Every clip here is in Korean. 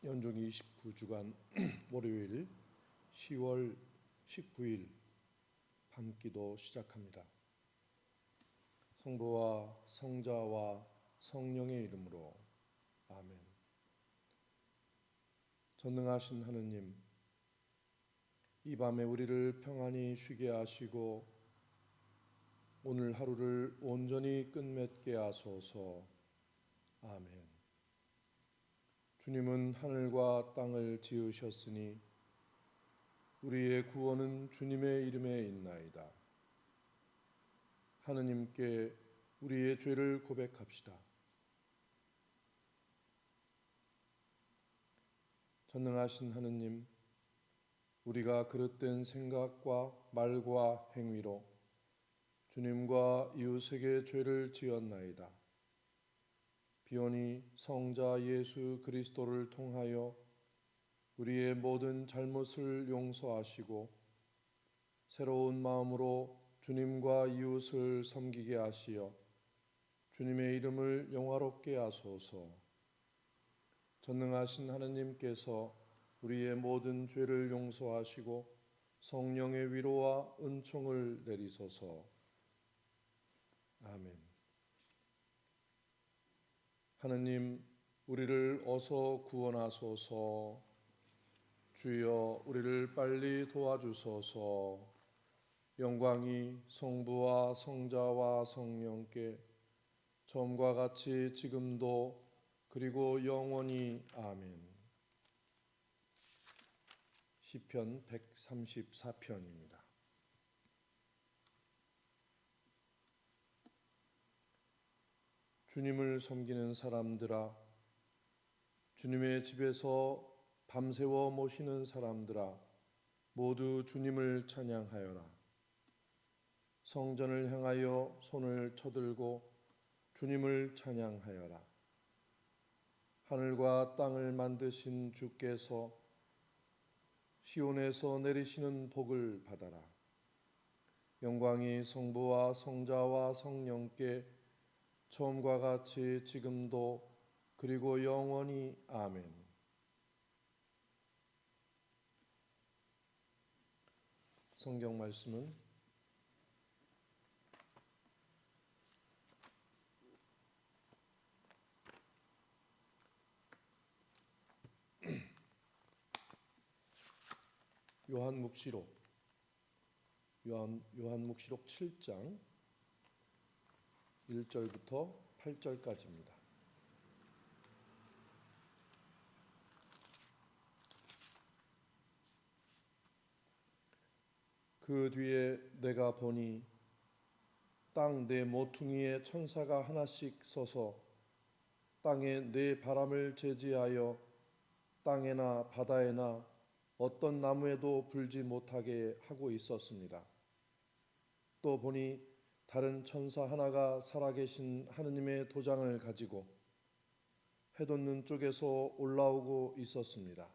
연중 29주간 월요일 10월 19일 밤기도 시작합니다. 성부와 성자와 성령의 이름으로 아멘. 전능하신 하느님, 이 밤에 우리를 평안히 쉬게 하시고 오늘 하루를 온전히 끝맺게 하소서. 아멘. 주님은 하늘과 땅을 지으셨으니 우리의 구원은 주님의 이름에 있나이다. 하느님께 우리의 죄를 고백합시다. 전능하신 하느님, 우리가 그릇된 생각과 말과 행위로 주님과 이웃에게 죄를 지었나이다. 비오니 성자 예수 그리스도를 통하여 우리의 모든 잘못을 용서하시고 새로운 마음으로 주님과 이웃을 섬기게 하시어 주님의 이름을 영화롭게 하소서. 전능하신 하느님께서 우리의 모든 죄를 용서하시고 성령의 위로와 은총을 내리소서. 아멘. 하느님, 우리를 어서 구원하소서. 주여, 우리를 빨리 도와주소서. 영광이 성부와 성자와 성령께 처음과 같이 지금도 그리고 영원히 아멘. 시편 134편입니다. 주님을 섬기는 사람들아, 주님의 집에서 밤새워 모시는 사람들아, 모두 주님을 찬양하여라. 성전을 향하여 손을 쳐들고 주님을 찬양하여라. 하늘과 땅을 만드신 주께서 시온에서 내리시는 복을 받아라. 영광이 성부와 성자와 성령께 처음과 같이 지금도 그리고 영원히 아멘. 성경 말씀은 요한묵시록 7장 1절부터 8절까지입니다. 그 뒤에 내가 보니 땅 네 모퉁이에 천사가 하나씩 서서 땅에 네 바람을 제지하여 땅에나 바다에나 어떤 나무에도 불지 못하게 하고 있었습니다. 또 보니 다른 천사 하나가 살아계신 하느님의 도장을 가지고 해돋는 쪽에서 올라오고 있었습니다.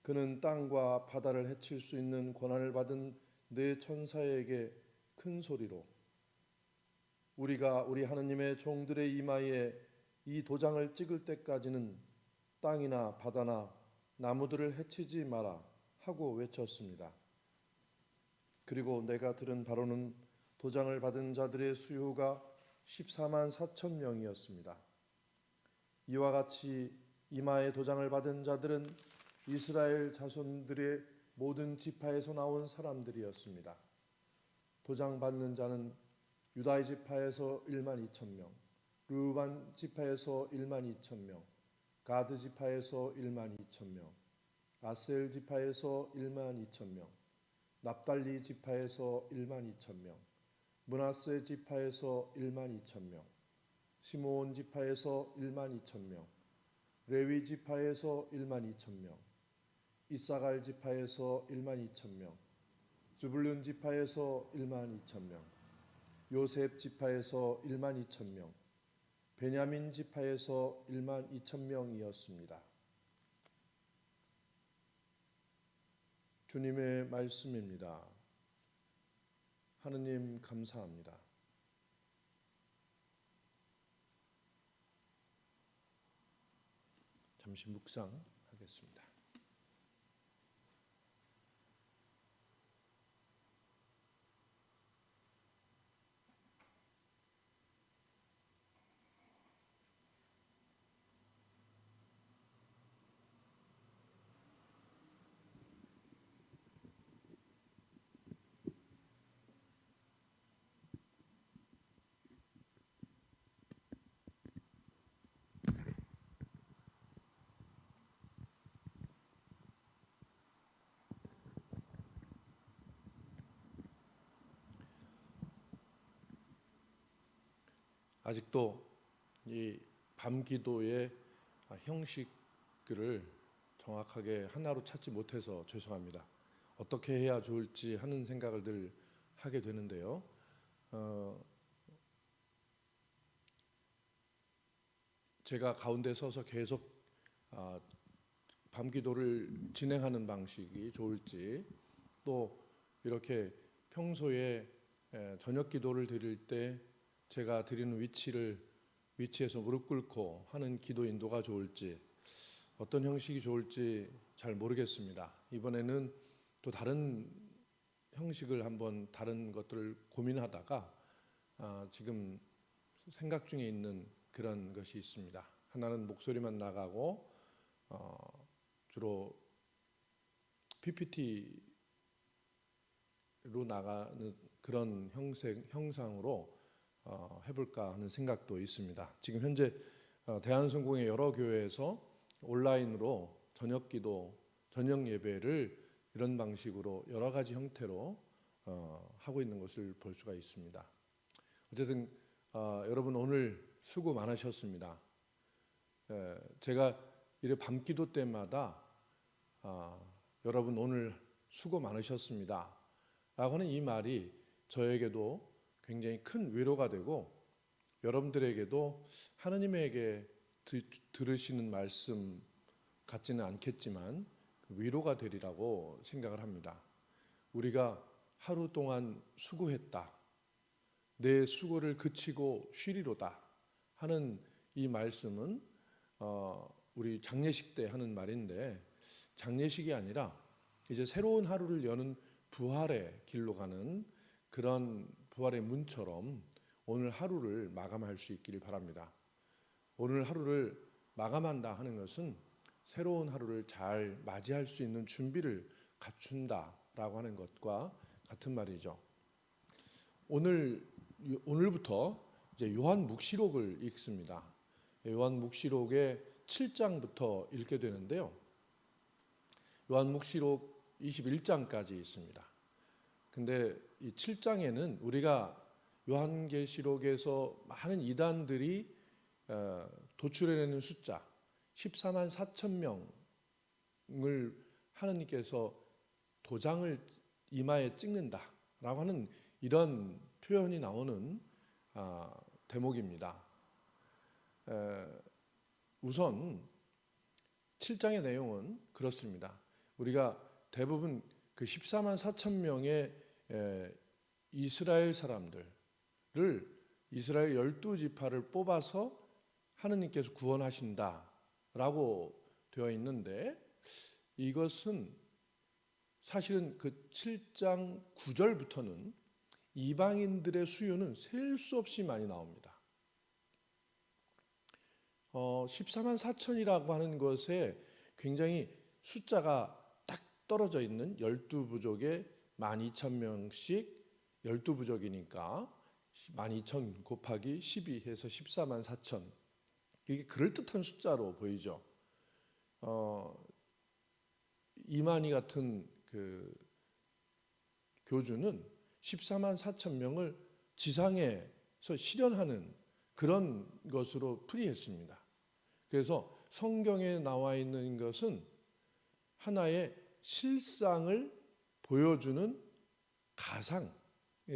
그는 땅과 바다를 해칠 수 있는 권한을 받은 네 천사에게 큰 소리로 우리가 우리 하느님의 종들의 이마에 이 도장을 찍을 때까지는 땅이나 바다나 나무들을 해치지 마라 하고 외쳤습니다. 그리고 내가 들은 바로는 도장을 받은 자들의 수요가 14만 4천 명이었습니다. 이와 같이 이마에 도장을 받은 자들은 이스라엘 자손들의 모든 지파에서 나온 사람들이었습니다. 도장 받는 자는 유다의 지파에서 1만 2천 명, 르우반 지파에서 1만 2천 명, 가드 지파에서 1만 2천 명, 아셀 지파에서 1만 2천 명, 납달리 지파에서 1만 2천 명, 므낫세 지파에서 1만 2천 명, 시므온 지파에서 1만 2천 명, 레위 지파에서 1만 2천 명, 이사갈 지파에서 1만 2천 명, 즈불룬 지파에서 1만 2천 명, 요셉 지파에서 1만 2천 명, 베냐민 지파에서 1만 2천 명이었습니다. 주님의 말씀입니다. 하느님 감사합니다. 잠시 묵상하겠습니다. 아직도 이 밤기도의 형식을 정확하게 하나로 찾지 못해서 죄송합니다. 어떻게 해야 좋을지 하는 생각을 늘 하게 되는데요. 제가 가운데 서서 계속 밤기도를 진행하는 방식이 좋을지, 또 이렇게 평소에 저녁 기도를 드릴 때 제가 드리는 위치에서 무릎 꿇고 하는 기도 인도가 좋을지, 어떤 형식이 좋을지 잘 모르겠습니다. 이번에는 또 다른 형식을 한번 다른 것들을 고민하다가 지금 생각 중에 있는 그런 것이 있습니다. 하나는 목소리만 나가고 주로 PPT로 나가는 그런 형상으로 해볼까 하는 생각도 있습니다. 지금 현재 대한성공의 여러 교회에서 온라인으로 저녁 기도, 저녁 예배를 이런 방식으로 여러 가지 형태로 하고 있는 것을 볼 수가 있습니다. 어쨌든 여러분 오늘 수고 많으셨습니다. 제가 이래 밤기도 때마다 여러분 오늘 수고 많으셨습니다 라고 하는 이 말이 저에게도 굉장히 큰 위로가 되고, 여러분들에게도 하나님에게 들으시는 말씀 같지는 않겠지만 위로가 되리라고 생각을 합니다. 우리가 하루 동안 수고했다, 내 수고를 그치고 쉬리로다 하는 이 말씀은 우리 장례식 때 하는 말인데, 장례식이 아니라 이제 새로운 하루를 여는 부활의 길로 가는 그런 부활의 문처럼 오늘 하루를 마감할 수 있기를 바랍니다. 오늘 하루를 마감한다 하는 것은 새로운 하루를 잘 맞이할 수 있는 준비를 갖춘다라고 하는 것과 같은 말이죠. 오늘부터 이제 요한묵시록을 읽습니다. 요한묵시록의 7장부터 읽게 되는데요. 요한묵시록 21장까지 있습니다. 근데 이 7장에는 우리가 요한계시록에서 많은 이단들이 도출해내는 숫자 14만 4천 명을 하느님께서 도장을 이마에 찍는다라고 하는 이런 표현이 나오는 대목입니다. 우선 7장의 내용은 그렇습니다. 우리가 대부분 그 14만 4천 명의 이스라엘 사람들을 이스라엘 12지파를 뽑아서 하느님께서 구원하신다라고 되어 있는데, 이것은 사실은 그 7장 9절부터는 이방인들의 수요는 셀 수 없이 많이 나옵니다. 14만 4천이라고 하는 것에 굉장히 숫자가 딱 떨어져 있는 12부족에 12,000명씩 12부족이니까 12,000 곱하기 12 해서 14만 4천, 이게 그럴듯한 숫자로 보이죠. 이만희 같은 그 교주는 14만 4천 명을 지상에서 실현하는 그런 것으로 풀이했습니다. 그래서 성경에 나와 있는 것은 하나의 실상을 보여주는 가상의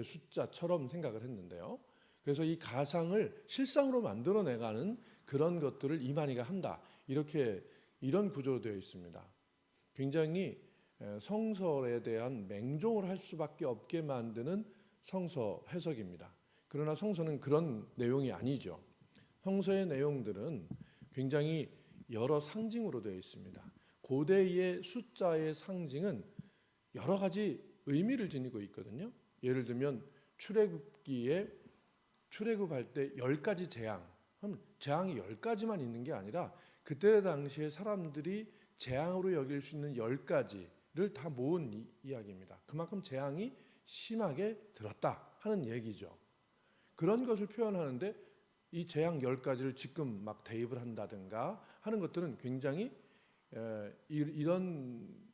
숫자처럼 생각을 했는데요. 그래서 이 가상을 실상으로 만들어내가는 그런 것들을 이만희가 한다, 이런 구조로 되어 있습니다. 굉장히 성서에 대한 맹종을 할 수밖에 없게 만드는 성서 해석입니다. 그러나 성서는 그런 내용이 아니죠. 성서의 내용들은 굉장히 여러 상징으로 되어 있습니다. 고대의 숫자의 상징은 여러 가지 의미를 지니고 있거든요. 예를 들면 출애굽기에 출애굽할 때 10가지 재앙, 재앙이 10가지만 있는 게 아니라 그때 당시에 사람들이 재앙으로 여길 수 있는 10가지를 다 모은 이야기입니다. 그만큼 재앙이 심하게 들었다 하는 얘기죠. 그런 것을 표현하는데 이 재앙 10가지를 지금 막 대입을 한다든가 하는 것들은 굉장히 이런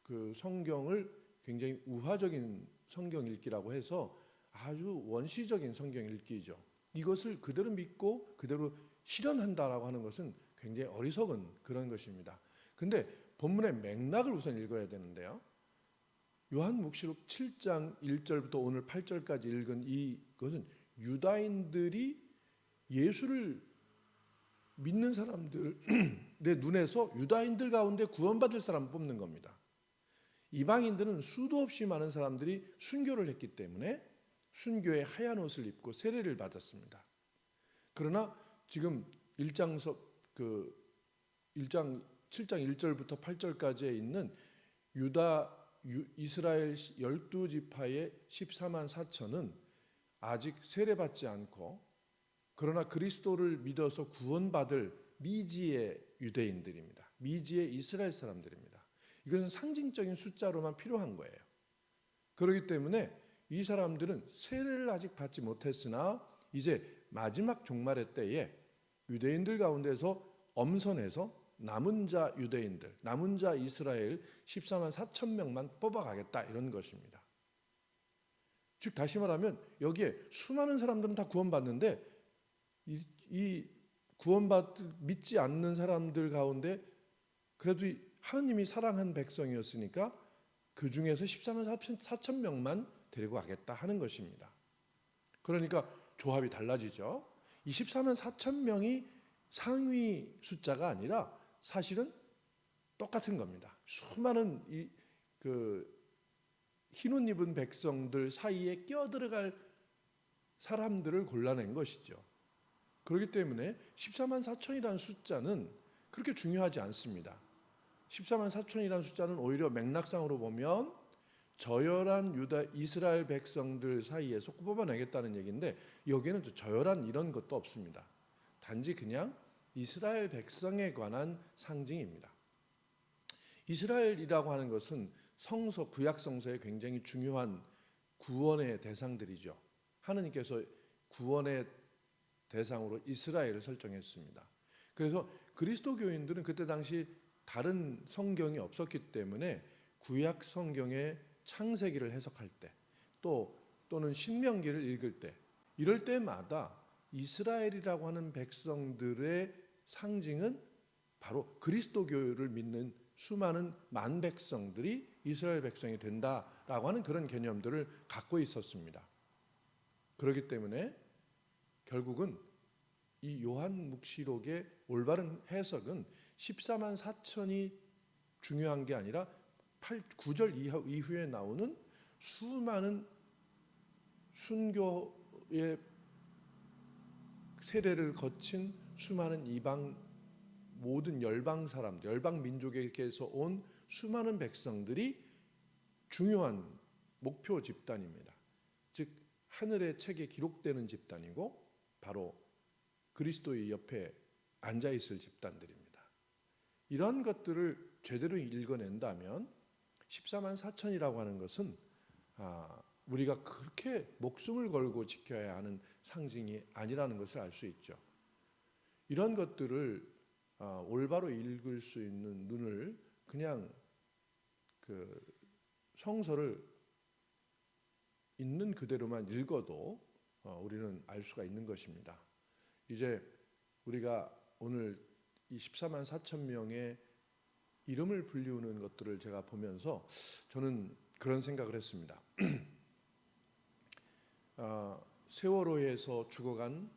그 성경을 굉장히 우화적인 성경 읽기라고 해서 아주 원시적인 성경 읽기죠. 이것을 그대로 믿고 그대로 실현한다라고 하는 것은 굉장히 어리석은 그런 것입니다. 근데 본문의 맥락을 우선 읽어야 되는데요. 요한묵시록 7장 1절부터 오늘 8절까지 읽은 이것은 유다인들이 예수를 믿는 사람들의 눈에서 유다인들 가운데 구원받을 사람을 뽑는 겁니다. 이방인들은 수도 없이 많은 사람들이 순교를 했기 때문에 순교의 하얀 옷을 입고 세례를 받았습니다. 그러나 지금 1장 7장 1절부터 8절까지에 있는 이스라엘 12지파의 14만 4천은 아직 세례받지 않고 그러나 그리스도를 믿어서 구원받을 미지의 유대인들입니다. 미지의 이스라엘 사람들입니다. 이것은 상징적인 숫자로만 필요한 거예요. 그렇기 때문에 이 사람들은 세례를 아직 받지 못했으나 이제 마지막 종말의 때에 유대인들 가운데서 엄선해서 남은 자 유대인들, 남은 자 이스라엘 14만 4천 명만 뽑아가겠다 이런 것입니다. 즉 다시 말하면 여기에 수많은 사람들은 다 구원받는데 이 믿지 않는 사람들 가운데 그래도 하느님이 사랑한 백성이었으니까 그 중에서 14만 4천 명만 데리고 가겠다 하는 것입니다. 그러니까 조합이 달라지죠. 이 14만 4천 명이 상위 숫자가 아니라 사실은 똑같은 겁니다. 수많은 흰옷 입은 백성들 사이에 껴들어갈 사람들을 골라낸 것이죠. 그렇기 때문에 14만 4천이라는 숫자는 그렇게 중요하지 않습니다. 14만 4천이라는 숫자는 오히려 맥락상으로 보면 저열한 이스라엘 백성들 사이에서 뽑아내겠다는 얘기인데 여기에는 또 저열한 이런 것도 없습니다. 단지 그냥 이스라엘 백성에 관한 상징입니다. 이스라엘이라고 하는 것은 구약 성서에 굉장히 중요한 구원의 대상들이죠. 하느님께서 구원의 대상으로 이스라엘을 설정했습니다. 그래서 그리스도교인들은 그때 당시 다른 성경이 없었기 때문에 구약 성경의 창세기를 해석할 때 또는 신명기를 읽을 때 이럴 때마다 이스라엘이라고 하는 백성들의 상징은 바로 그리스도교를 믿는 수많은 만 백성들이 이스라엘 백성이 된다라고 하는 그런 개념들을 갖고 있었습니다. 그렇기 때문에 결국은 이 요한묵시록의 올바른 해석은 14만 4천이 중요한 게 아니라 9절 이후에 나오는 수많은 순교의 세례를 거친 수많은 이방 모든 열방 사람들, 열방 민족에게서 온 수많은 백성들이 중요한 목표 집단입니다. 즉 하늘의 책에 기록되는 집단이고 바로 그리스도의 옆에 앉아있을 집단들입니다. 이런 것들을 제대로 읽어낸다면 14만 4천이라고 하는 것은 우리가 그렇게 목숨을 걸고 지켜야 하는 상징이 아니라는 것을 알 수 있죠. 이런 것들을 올바로 읽을 수 있는 눈을 그냥 성서를 있는 그대로만 읽어도 우리는 알 수가 있는 것입니다. 이제 우리가 오늘 이 14만 4천 명의 이름을 불리우는 것들을 제가 보면서 저는 그런 생각을 했습니다. 세월호에서 죽어간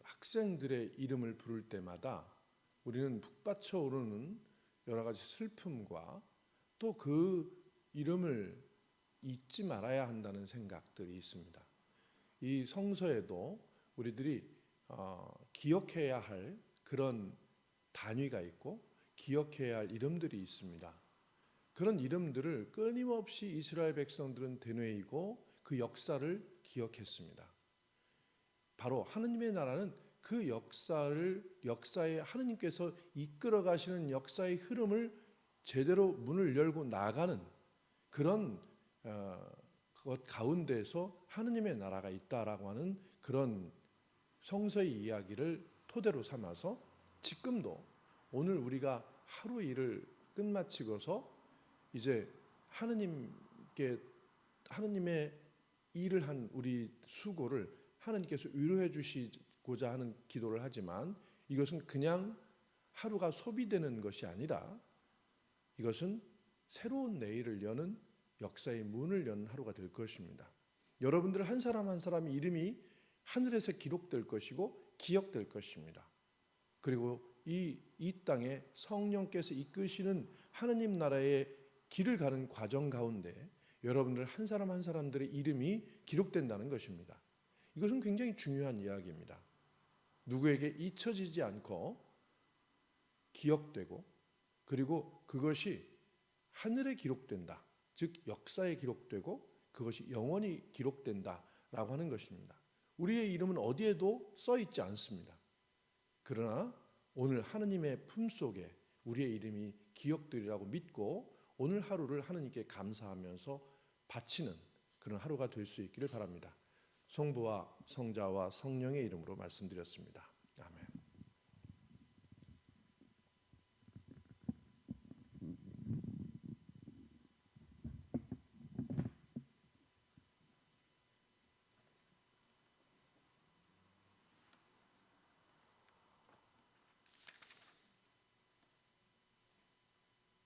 학생들의 이름을 부를 때마다 우리는 북받쳐 오르는 여러 가지 슬픔과 또 그 이름을 잊지 말아야 한다는 생각들이 있습니다. 이 성서에도 우리들이 기억해야 할 그런 단위가 있고 기억해야 할 이름들이 있습니다. 그런 이름들을 끊임없이 이스라엘 백성들은 되뇌이고 그 역사를 기억했습니다. 바로 하느님의 나라는 그 역사에 하느님께서 이끌어 가시는 역사의 흐름을 제대로 문을 열고 나가는 그런 것 가운데서 하느님의 나라가 있다라고 하는 그런 성서의 이야기를 토대로 삼아서 지금도 오늘 우리가 하루 일을 끝마치고서 이제 하느님의 일을 한 우리 수고를 하느님께서 위로해 주시고자 하는 기도를 하지만 이것은 그냥 하루가 소비되는 것이 아니라 이것은 새로운 내일을 여는 역사의 문을 여는 하루가 될 것입니다. 여러분들 한 사람 한 사람의 이름이 하늘에서 기록될 것이고 기억될 것입니다. 그리고 이 땅에 성령께서 이끄시는 하느님 나라의 길을 가는 과정 가운데 여러분들 한 사람 한 사람들의 이름이 기록된다는 것입니다. 이것은 굉장히 중요한 이야기입니다. 누구에게 잊혀지지 않고 기억되고 그리고 그것이 하늘에 기록된다. 즉 역사에 기록되고 그것이 영원히 기록된다라고 하는 것입니다. 우리의 이름은 어디에도 써 있지 않습니다. 그러나 오늘 하느님의 품속에 우리의 이름이 기억되리라고 믿고 오늘 하루를 하느님께 감사하면서 바치는 그런 하루가 될 수 있기를 바랍니다. 성부와 성자와 성령의 이름으로 말씀드렸습니다. 아멘.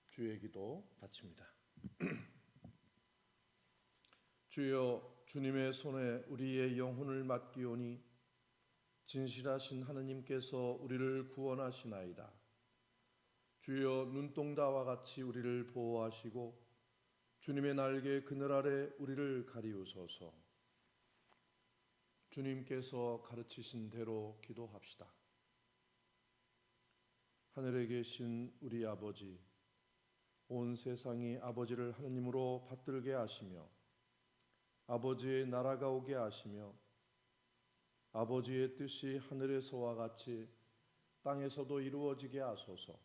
주의 기도 바칩니다. 주여, 주님의 손에 우리의 영혼을 맡기오니 진실하신 하느님께서 우리를 구원하시나이다. 주여, 눈동자와 같이 우리를 보호하시고 주님의 날개 그늘 아래 우리를 가리우소서. 주님께서 가르치신 대로 기도합시다. 하늘에 계신 우리 아버지, 온 세상이 아버지를 하느님으로 받들게 하시며 아버지의 나라가 오게 하시며 아버지의 뜻이 하늘에서와 같이 땅에서도 이루어지게 하소서.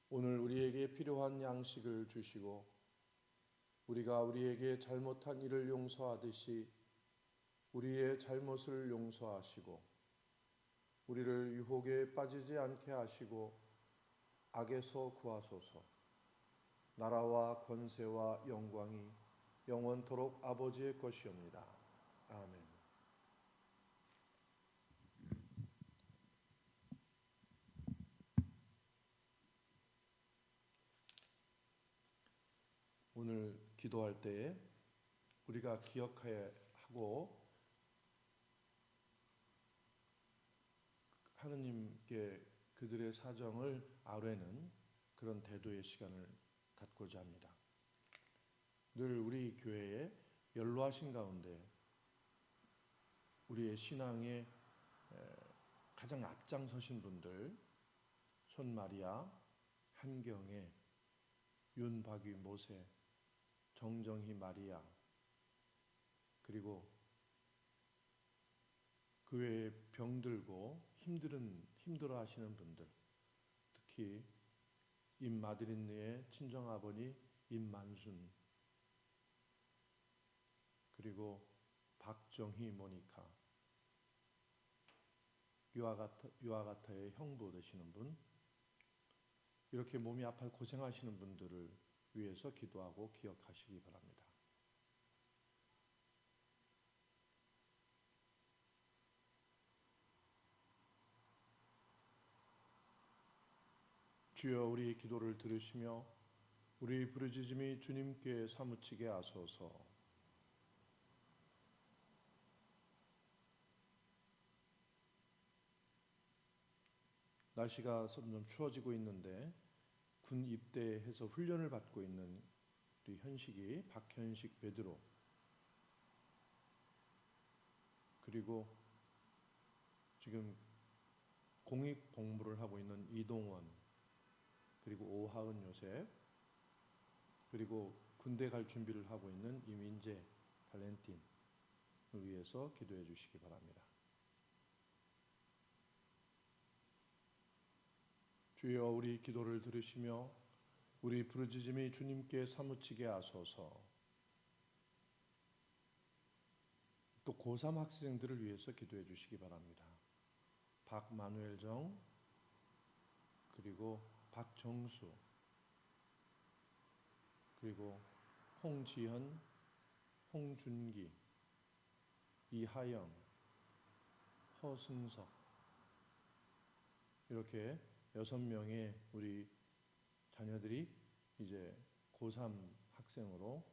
오늘 우리에게 필요한 양식을 주시고 우리가 우리에게 잘못한 일을 용서하듯이 우리의 잘못을 용서하시고 우리를 유혹에 빠지지 않게 하시고 악에서 구하소서. 나라와 권세와 영광이 영원토록 아버지의 것이옵니다. 아멘. 오늘 기도할 때에 우리가 기억해야 하고 하느님께 그들의 사정을 아뢰는 그런 대도의 시간을 갖고자 합니다. 늘 우리 교회에 연로하신 가운데 우리의 신앙에 가장 앞장서신 분들 손마리아, 한경애, 윤박위 모세, 정정희 마리아 그리고 그 외에 병들고 힘들어 하시는 분들 특히 임마드린느의 친정아버니 임만순 그리고 박정희 모니카 유아가타의 형부 되시는 분 이렇게 몸이 아파 고생하시는 분들을 위해서 기도하고 기억하시기 바랍니다. 주여 우리 기도를 들으시며 우리 부르짖음이 주님께 사무치게 하소서. 날씨가 점점 추워지고 있는데 군 입대해서 훈련을 받고 있는 우리 현식이 박현식 베드로 그리고 지금 공익 복무를 하고 있는 이동원, 그리고 오하은 요셉, 그리고 군대 갈 준비를 하고 있는 이민재, 발렌틴을 위해서 기도해 주시기 바랍니다. 주여, 우리 기도를 들으시며 우리 부르짖음이 주님께 사무치게 하소서. 또 고3 학생들을 위해서 기도해 주시기 바랍니다. 박마누엘정, 그리고 박정수, 그리고 홍지현, 홍준기, 이하영, 허승석, 이렇게 6명의 우리 자녀들이 이제 고3 학생으로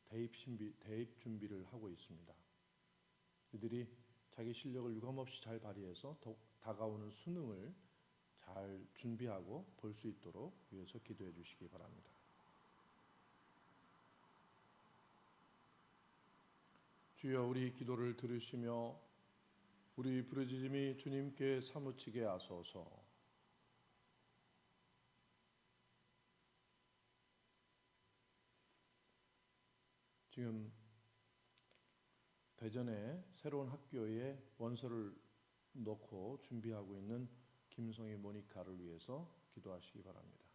대입 준비를 하고 있습니다. 이들이 자기 실력을 유감없이 잘 발휘해서 다가오는 수능을 잘 준비하고 볼 수 있도록 위해서 기도해 주시기 바랍니다. 주여, 우리 기도를 들으시며 우리 부르짖음이 주님께 사무치게 하소서. 지금 대전에 새로운 학교에 원서를 넣고 준비하고 있는 김성희 모니카를 위해서 기도하시기 바랍니다.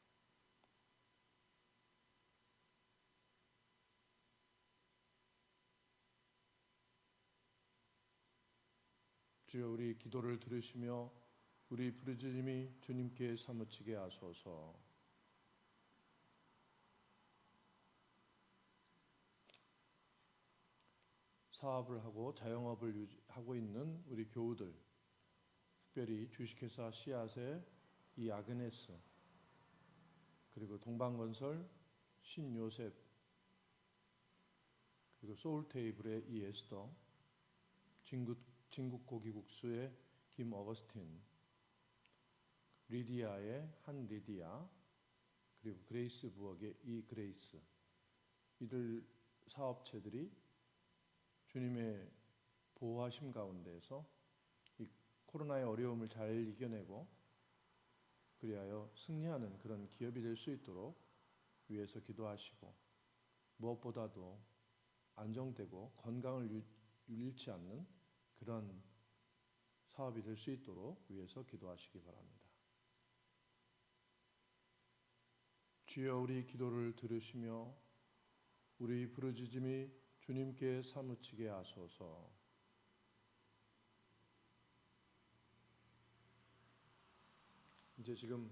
주여, 우리 기도를 들으시며 우리 부르짖음이 주님께 사무치게 하소서. 사업을 하고 자영업을 하고 있는 우리 교우들, 특별히 주식회사 씨앗의 이 아그네스, 그리고 동방건설 신요셉, 그리고 소울테이블의 이 에스더, 진국고기국수의 김어거스틴, 리디아의 한 리디아, 그리고 그레이스 부엌의 이 그레이스, 이들 사업체들이 주님의 보호하심 가운데서 이 코로나의 어려움을 잘 이겨내고 그리하여 승리하는 그런 기업이 될 수 있도록 위해서 기도하시고, 무엇보다도 안정되고 건강을 잃지 않는 그런 사업이 될 수 있도록 위해서 기도하시기 바랍니다. 주여, 우리 기도를 들으시며 우리 부르짖음이 주님께 사무치게 하소서. 이제 지금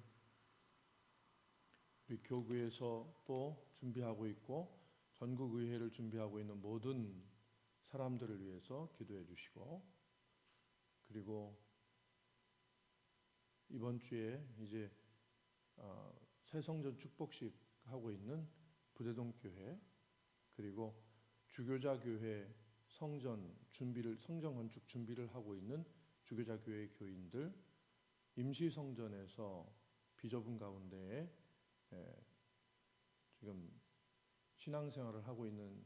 우리 교구에서 또 준비하고 있고 전국의회를 준비하고 있는 모든 사람들을 위해서 기도해 주시고, 그리고 이번 주에 이제 새성전 축복식 하고 있는 부대동 교회, 그리고 주교자 교회 성전 건축 준비를 하고 있는 주교자 교회 교인들, 임시 성전에서 비좁은 가운데에 지금 신앙생활을 하고 있는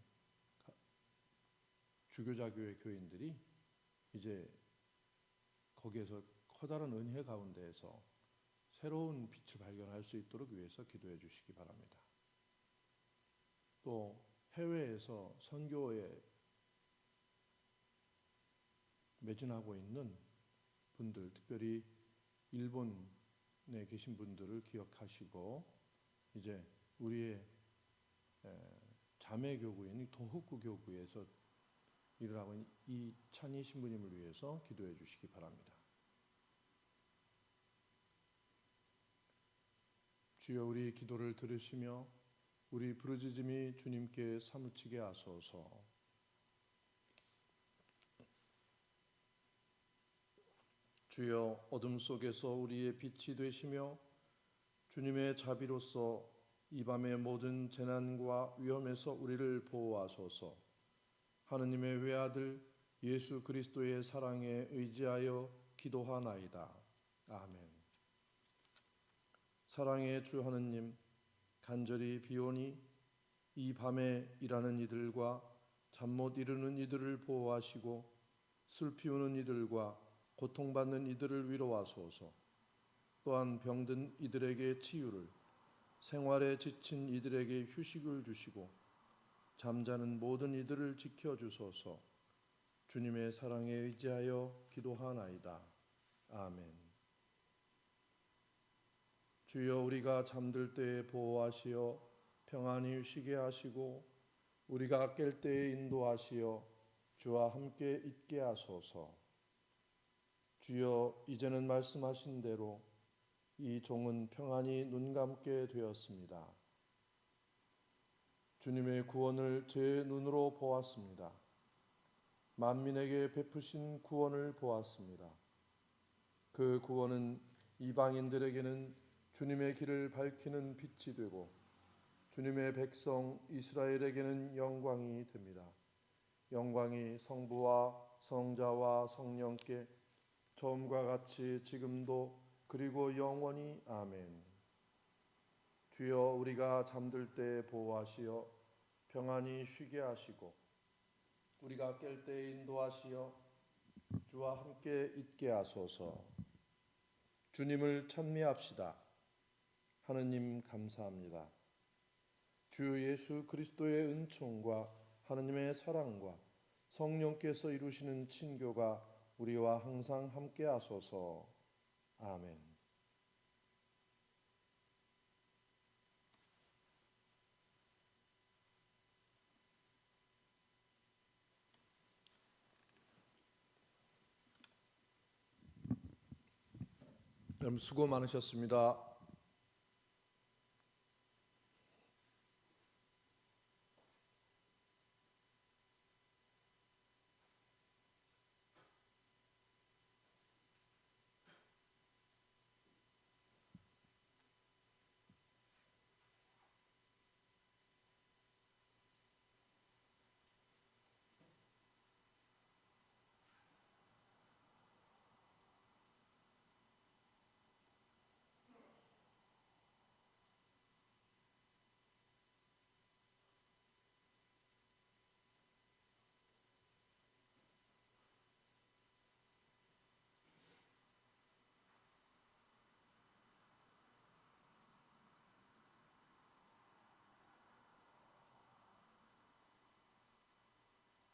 주교자 교회 교인들이 이제 거기에서 커다란 은혜 가운데에서 새로운 빛을 발견할 수 있도록 위해서 기도해 주시기 바랍니다. 또 해외에서 선교에 매진하고 있는 분들, 특별히 일본에 계신 분들을 기억하시고, 이제 우리의 자매 교구인 도흑구 교구에서 일을 하고 있는 이찬희 신부님을 위해서 기도해 주시기 바랍니다. 주여, 우리 기도를 들으시며 우리 부르짖음이 주님께 사무치게 하소서. 주여, 어둠 속에서 우리의 빛이 되시며 주님의 자비로서 이 밤의 모든 재난과 위험에서 우리를 보호하소서. 하느님의 외아들 예수 그리스도의 사랑에 의지하여 기도하나이다. 아멘. 사랑의 주 하느님, 간절히 비오니 이 밤에 일하는 이들과 잠 못 이루는 이들을 보호하시고 슬피 우는 이들과 고통받는 이들을 위로하소서. 또한 병든 이들에게 치유를, 생활에 지친 이들에게 휴식을 주시고 잠자는 모든 이들을 지켜주소서. 주님의 사랑에 의지하여 기도하나이다. 아멘. 주여, 우리가 잠들 때에 보호하시어 평안히 쉬게 하시고 우리가 깰 때에 인도하시어 주와 함께 있게 하소서. 주여, 이제는 말씀하신 대로 이 종은 평안히 눈 감게 되었습니다. 주님의 구원을 제 눈으로 보았습니다. 만민에게 베푸신 구원을 보았습니다. 그 구원은 이방인들에게는 주님의 길을 밝히는 빛이 되고 주님의 백성 이스라엘에게는 영광이 됩니다. 영광이 성부와 성자와 성령께 처음과 같이 지금도 그리고 영원히 아멘. 주여, 우리가 잠들 때 보호하시어 평안히 쉬게 하시고 우리가 깰 때 인도하시어 주와 함께 있게 하소서. 주님을 찬미합시다. 하느님 감사합니다. 주 예수 그리스도의 은총과 하느님의 사랑과 성령께서 이루시는 친교가 우리와 항상 함께 하소서. 아멘. 여러분 수고 많으셨습니다.